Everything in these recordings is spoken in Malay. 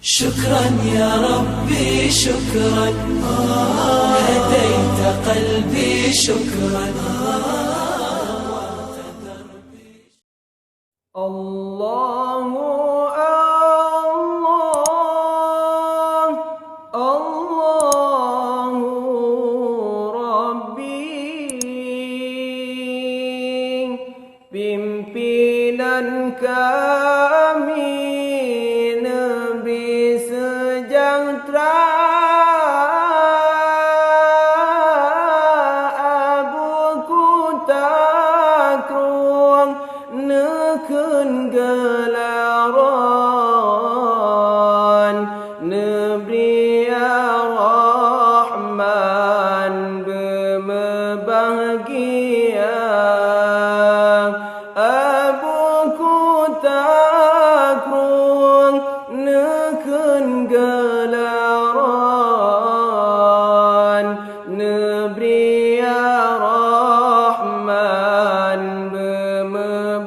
شكرا يا ربي شكرا، هديت قلبي شكرا. الله الله الله Rabbi, pimpinan kami Nabi sejahtera, Abu Takrung neken gelaran, Nabi Ar-Rahman berbahagia, Abu Takrung neken gelaran, Nabi Ar-Rahman berbahagia,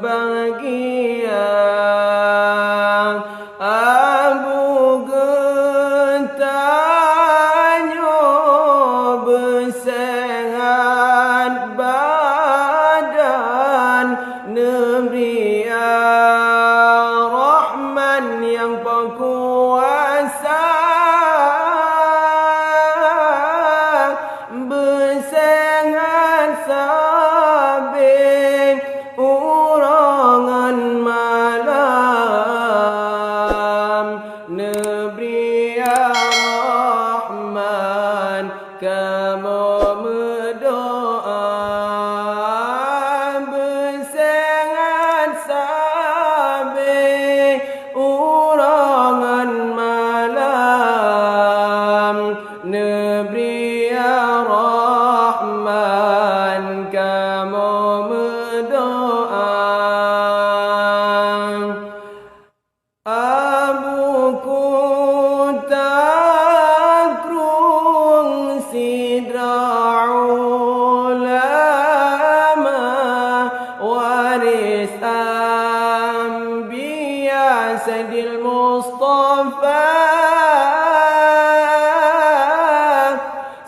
Abu Getanyo bersehat badan, Nabi Ar-Rahman yang berkuasa bersehat sabit urangan malam, Nabi Ar-Rahman kamu berdoa bersehat sabit urangan malam, Nabi Ar-Rahman kamu berdoa. Abu Takrung sidra ulama, waris anbiya Sayyidil Mustafa,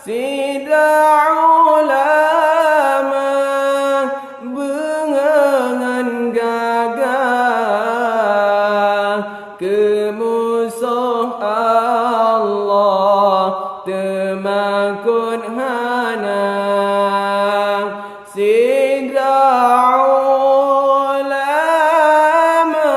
sidra ulama bengangan gagah ke musuh Allah temakut hana, sidra ulama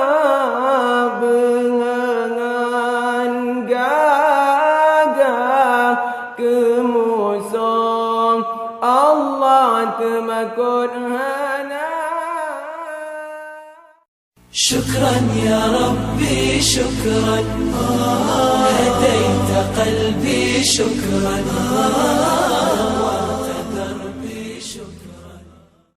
bengangan gagah ke musuh Allah temakut hana. شكرا يا ربي شكرا، هديت قلبي شكرا.